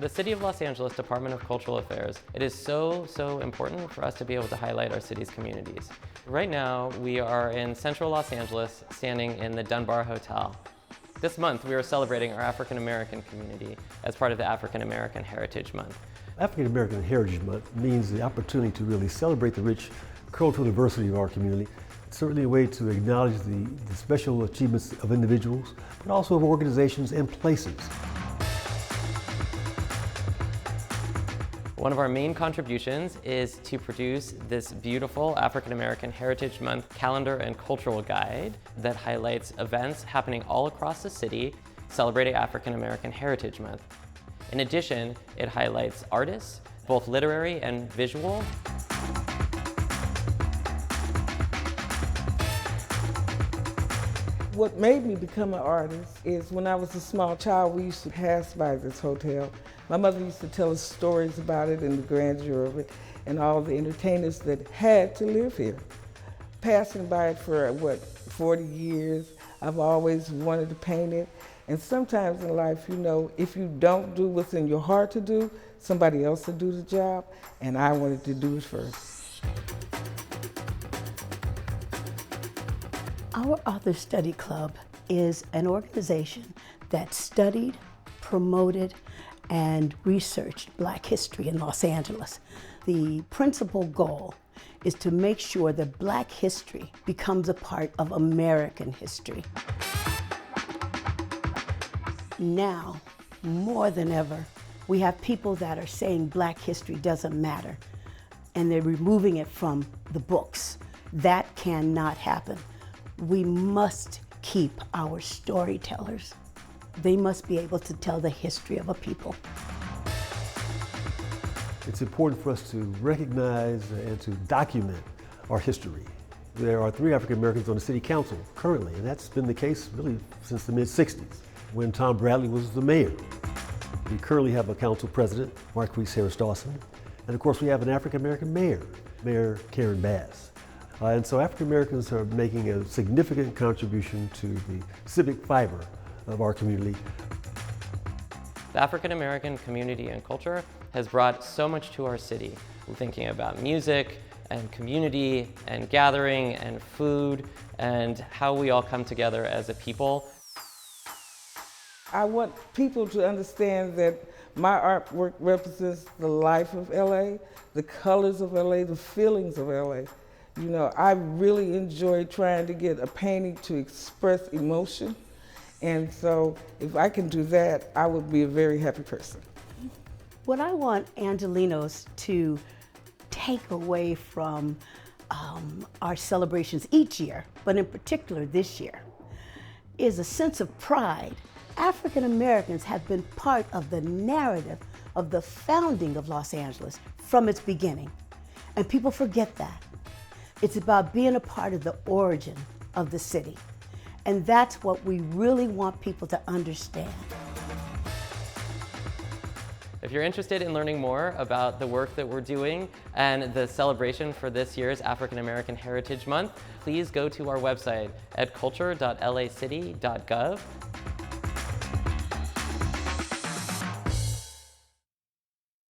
the City of Los Angeles Department of Cultural Affairs, it is so important for us to be able to highlight our city's communities. Right now, we are in central Los Angeles, standing in the Dunbar Hotel. This month, we are celebrating our African American community as part of the African American Heritage Month. African American Heritage Month means the opportunity to really celebrate the rich cultural diversity of our community. It's certainly a way to acknowledge the special achievements of individuals, but also of organizations and places. One of our main contributions is to produce this beautiful African American Heritage Month calendar and cultural guide that highlights events happening all across the city celebrating African American Heritage Month. In addition, it highlights artists, both literary and visual. What made me become an artist is when I was a small child, we used to pass by this hotel. My mother used to tell us stories about it and the grandeur of it and all the entertainers that had to live here. Passing by it for, 40 years, I've always wanted to paint it. And sometimes in life, you know, if you don't do what's in your heart to do, somebody else will do the job, and I wanted to do it first. Our Author Study Club is an organization that studied, promoted, and researched Black history in Los Angeles. The principal goal is to make sure that Black history becomes a part of American history. Now, more than ever, we have people that are saying Black history doesn't matter, and they're removing it from the books. That cannot happen. We must keep our storytellers. They must be able to tell the history of a people. It's important for us to recognize and to document our history. There are 3 African Americans on the city council currently, and that's been the case really since the mid-60s, when Tom Bradley was the mayor. We currently have a council president, Marquise Harris Dawson, and of course we have an African American mayor, Mayor Karen Bass. And so African Americans are making a significant contribution to the civic fiber of our community. The African American community and culture has brought so much to our city. We're thinking about music and community and gathering and food and how we all come together as a people. I want people to understand that my artwork represents the life of LA, the colors of LA, the feelings of LA. You know, I really enjoy trying to get a painting to express emotion. And so if I can do that, I would be a very happy person. What I want Angelenos to take away from our celebrations each year, but in particular this year, is a sense of pride. African Americans have been part of the narrative of the founding of Los Angeles from its beginning, and people forget that. It's about being a part of the origin of the city, and that's what we really want people to understand. If you're interested in learning more about the work that we're doing and the celebration for this year's African American Heritage Month, please go to our website at culture.lacity.gov.